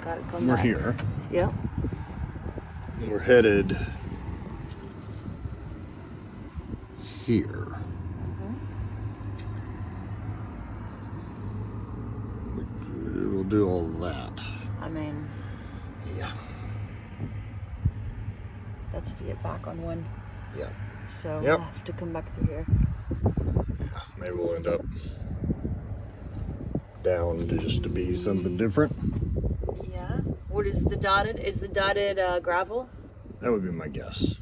gotta come We're back. here. Yep. And we're headed here. We'll do all that. I mean, Yeah. that's to get back on one. Yeah. So Yep. we'll have to come back through here. Yeah. Maybe we'll end up down to be something different. Yeah. What is the dotted? Is the dotted gravel? That would be my guess.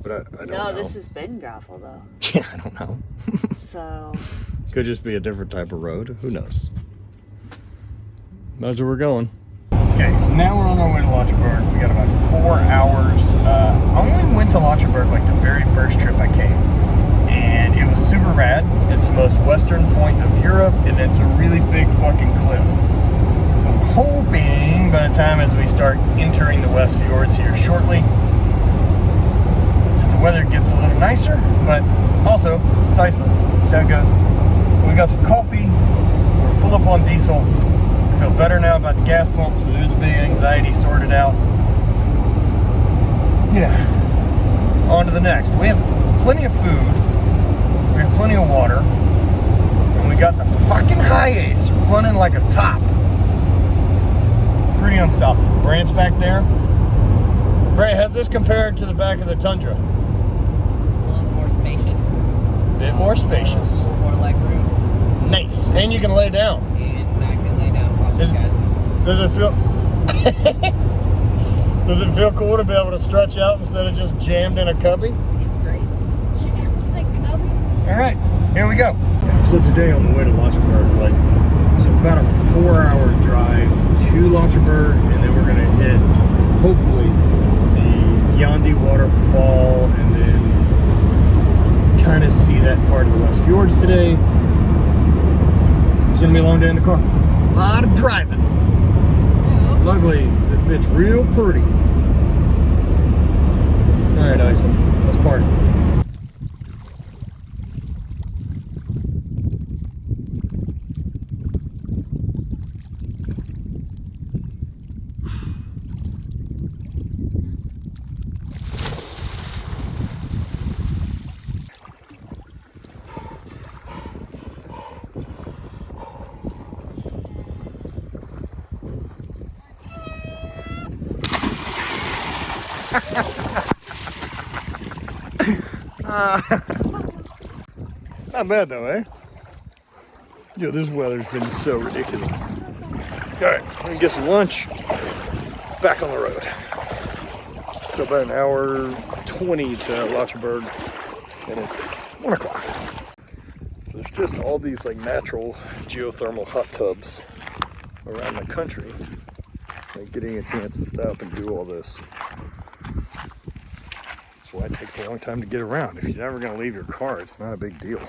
But I don't know. No, this has been gravel though. Yeah, I don't know. So. Could just be a different type of road. Who knows? That's where we're going. Okay, so now we're on our way to Látrabjarg. We got about 4 hours. I only went to Látrabjarg like the very first trip I came. And it was super rad. It's the most western point of Europe, and it's a really big fucking cliff. So I'm hoping by the time as we start entering the West Fjords here shortly, the weather gets a little nicer, but also it's Iceland. So it goes. We got some coffee. We're full up on diesel. I feel better now about the gas pump, so there's a big anxiety sorted out. Yeah. On to the next. We have plenty of food. We have plenty of water. And we got the fucking high ace running like a top. Pretty unstoppable. Brant's back there. Brant, how's this compared to the back of the Tundra? A little more spacious. Bit more spacious. A little more leg room. Nice. And you can lay down. And I can lay down across the guys. Does it feel Does it feel cool to be able to stretch out instead of just jammed in a cubby? It's great. Alright, here we go. So today on the way to Látrabjarg, like it's about a 4-hour drive to Látrabjarg, and then we're gonna hit hopefully the Dynjandi waterfall and then kind of see that part of the West Fjords today. It's gonna be a long day in the car. A lot of driving. Luckily, this bitch real pretty. Alright, Iceland, let's party. Not bad though, eh? Yo, this weather's been so ridiculous. Alright, I'm gonna get some lunch. Back on the road. So about an hour 20 to Látrabjarg, and it's 1 o'clock. There's just all these like natural geothermal hot tubs around the country. Like getting a chance to stop and do all this. That's why it takes a long time to get around. If you're never gonna leave your car, it's not a big deal.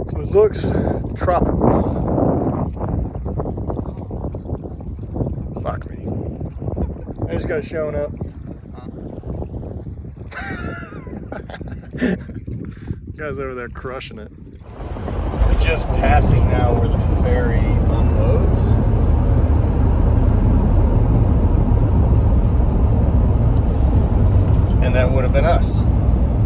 So it looks tropical. Fuck me. I just got showing up. Guys over there crushing it. We're just passing now where the ferry unloads. And that would have been us.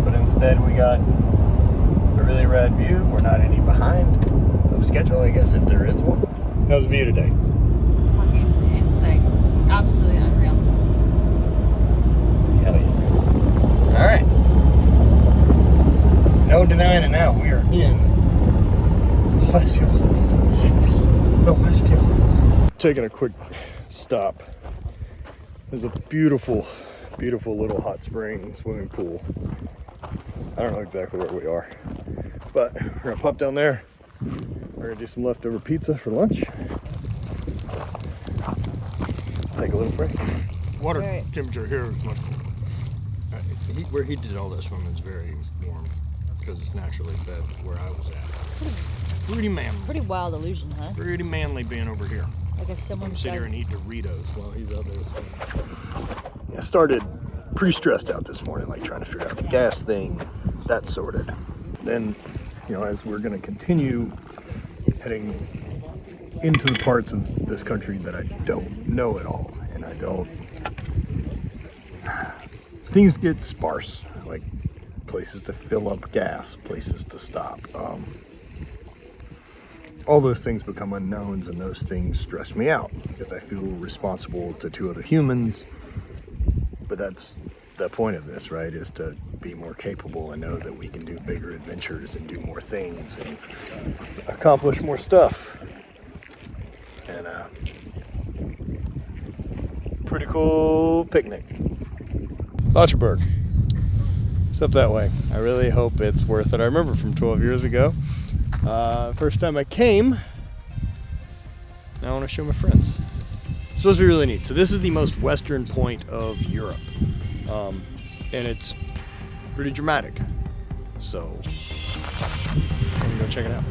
But instead we got a really rad view. We're not any behind of schedule, I guess, if there is one. How's the view today? Fucking insane. Absolutely unreal. Hell yeah. Alright. No denying it now. We are in West Fjords. The West Fjords. Taking a quick stop. There's a beautiful, beautiful little hot spring swimming pool. I don't know exactly where we are, but we're gonna pop down there. We're gonna do some leftover pizza for lunch. Take a little break. Water temperature here is much cooler. Where he did all this from is very warm because it's naturally fed where I was at. Pretty manly. Pretty wild illusion, huh? Pretty manly being over here. Like if someone Sit here said, and eat Doritos while he's out there. I started pretty stressed out this morning, like trying to figure out the gas thing, that sorted. Then, you know, as we're gonna continue heading into the parts of this country that I don't know at all, and I don't. Things get sparse, like places to fill up gas, places to stop. All those things become unknowns, and those things stress me out because I feel responsible to two other humans. But that's the point of this, right? Is to be more capable and know that we can do bigger adventures and do more things and accomplish more stuff. And pretty cool picnic. Látrabjarg. It's up that way. I really hope it's worth it. I remember from 12 years ago. First time I came, now I want to show my friends. It's supposed to be really neat. So this is the most western point of Europe, and it's pretty dramatic. So I'm gonna go check it out.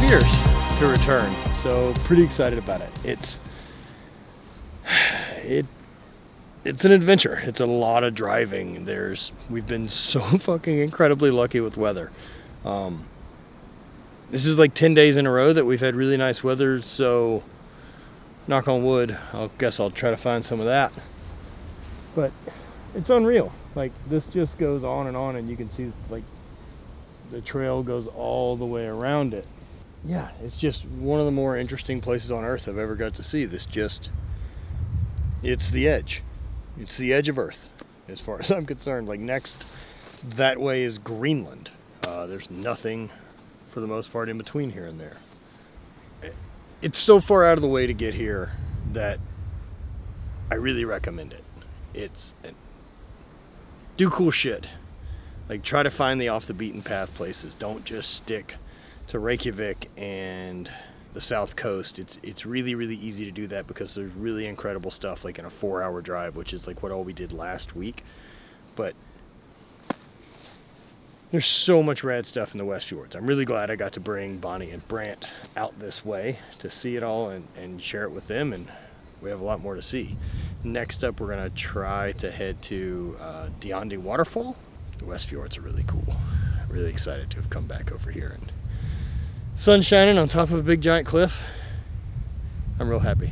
Years to return, so pretty excited about it. It's an adventure. It's a lot of driving. We've been so fucking incredibly lucky with weather. This is like 10 days in a row that we've had really nice weather, so knock on wood, I guess I'll try to find some of that. But it's unreal. Like, this just goes on, and you can see like the trail goes all the way around it. Yeah, it's just one of the more interesting places on Earth I've ever got to see. It's the edge. It's the edge of Earth, as far as I'm concerned. Like, next that way is Greenland. There's nothing, for the most part, in between here and there. It's so far out of the way to get here that I really recommend it. Do cool shit. Like, try to find the off the beaten path places. Don't just stick to Reykjavik and the south coast. It's really, really easy to do that because there's really incredible stuff like in a 4-hour drive, which is like what all we did last week. But there's so much rad stuff in the West Fjords. I'm really glad I got to bring Bonnie and Brant out this way to see it all and share it with them, and we have a lot more to see. Next up, we're gonna try to head to Dynjandi waterfall. The West Fjords are really cool. Really excited to have come back over here, and sun shining on top of a big giant cliff. I'm real happy.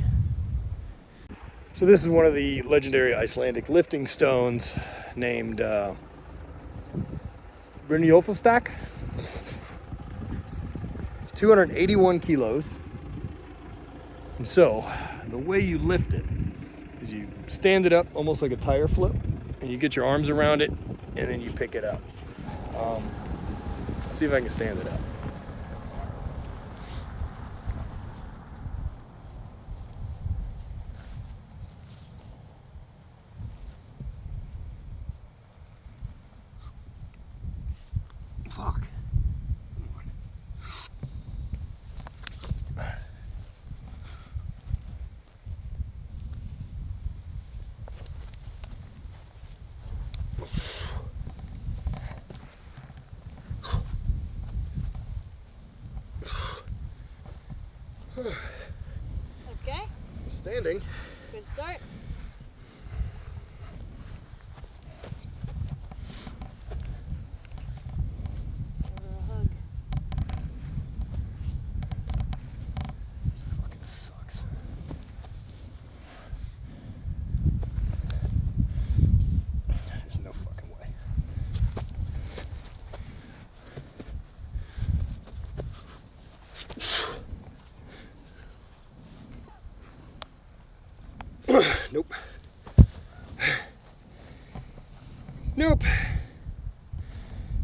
So this is one of the legendary Icelandic lifting stones named Brynjolfstak. 281 kilos. And so the way you lift it is you stand it up almost like a tire flip, and you get your arms around it, and then you pick it up. See if I can stand it up. Fuck. Okay, Standing. good start. Fucking sucks. There's no fucking way. Nope. Nope.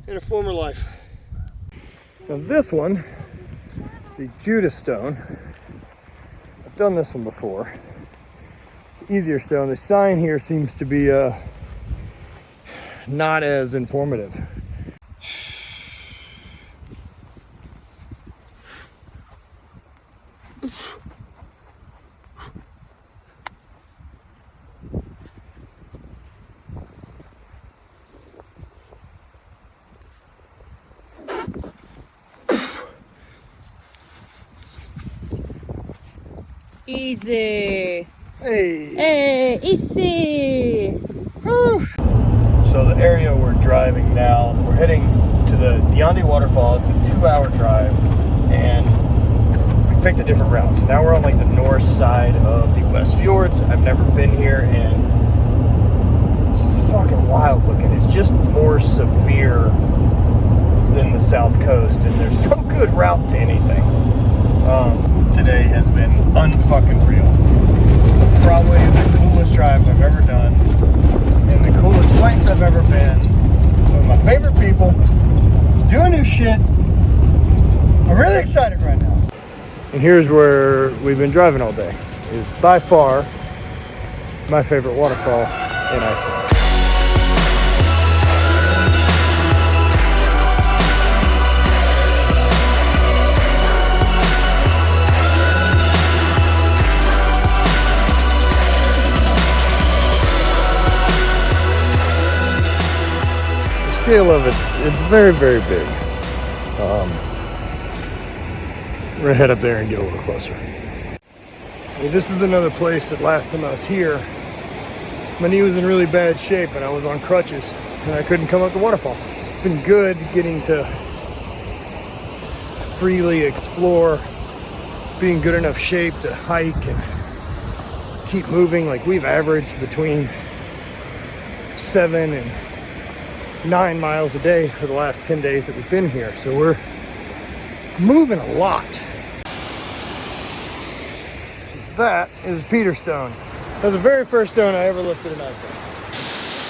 In a former life. Now this one, the Judas stone. I've done this one before. It's an easier stone. The sign here seems to be not as informative. Easy. Hey. Hey, easy. Whew. So the area we're driving now, we're heading to the Dynjandi waterfall. It's a 2-hour drive, and we picked a different route. So now we're on like the north side of the West Fjords. I've never been here, and it's fucking wild looking. It's just more severe than the south coast, and there's no good route to anything. Today has been unfucking real. Probably the coolest drive I've ever done, and the coolest place I've ever been, with my favorite people, doing new shit. I'm really excited right now. And here's where we've been driving all day. Is by far my favorite waterfall in Iceland. Scale of it, it's very, very big. We're gonna head up there and get a little closer. Well, this is another place that last time I was here, my knee was in really bad shape and I was on crutches and I couldn't come up the waterfall. It's been good getting to freely explore, being good enough shape to hike and keep moving. Like, we've averaged between 7 and 9 miles a day for the last 10 days that we've been here. So we're moving a lot. So that is Peter Stone. That's the very first stone I ever lifted in Iceland.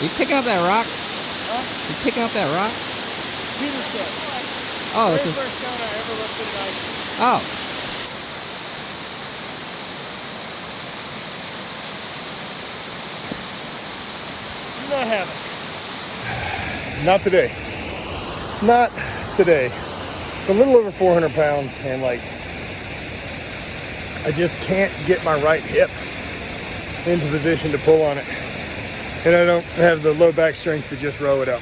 You picking up that rock? Huh? You picking up that rock? Peter Stone. Oh, The it's very a, first stone I ever lifted in Iceland. oh. Do not have it. Not today. Not today. It's a little over 400 pounds, and like, I just can't get my right hip into position to pull on it. And I don't have the low back strength to just row it up.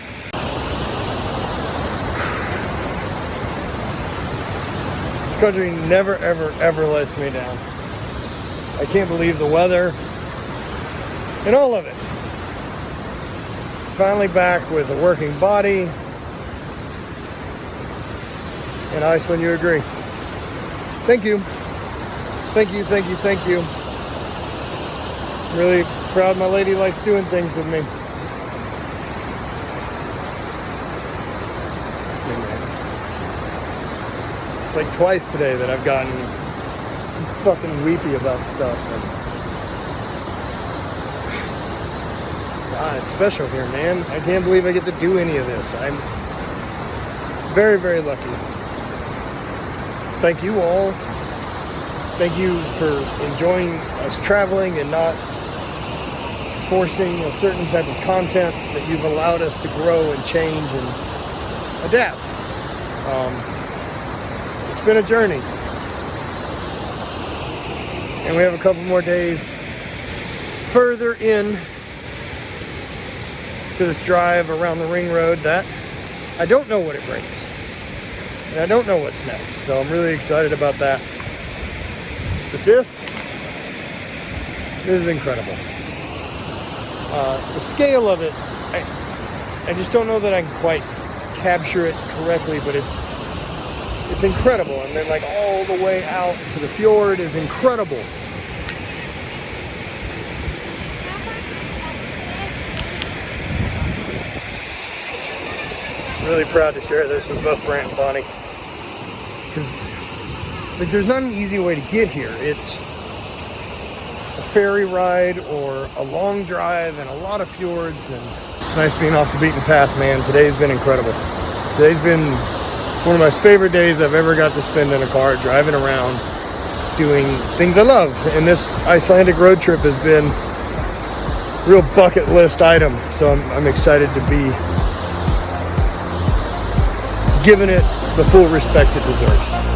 This country never, ever, ever lets me down. I can't believe the weather and all of it. Finally back with a working body. In Iceland, you agree. Thank you. Thank you, thank you, thank you. I'm really proud my lady likes doing things with me. It's like twice today that I've gotten fucking weepy about stuff. And God, it's special here, man. I can't believe I get to do any of this. I'm very, very lucky. Thank you all. Thank you for enjoying us traveling and not forcing a certain type of content that you've allowed us to grow and change and adapt. It's been a journey. And we have a couple more days further in to this drive around the ring road that I don't know what it brings. And I don't know what's next. So I'm really excited about that. But this is incredible. The scale of it, I just don't know that I can quite capture it correctly, but it's incredible. And then like all the way out to the fjord is incredible. Really proud to share this with both Brant and Bonnie. Because like, there's not an easy way to get here. It's a ferry ride or a long drive and a lot of fjords, and it's nice being off the beaten path, man. Today's been incredible. Today's been one of my favorite days I've ever got to spend in a car, driving around, doing things I love. And this Icelandic road trip has been a real bucket list item. So I'm excited to be giving it the full respect it deserves.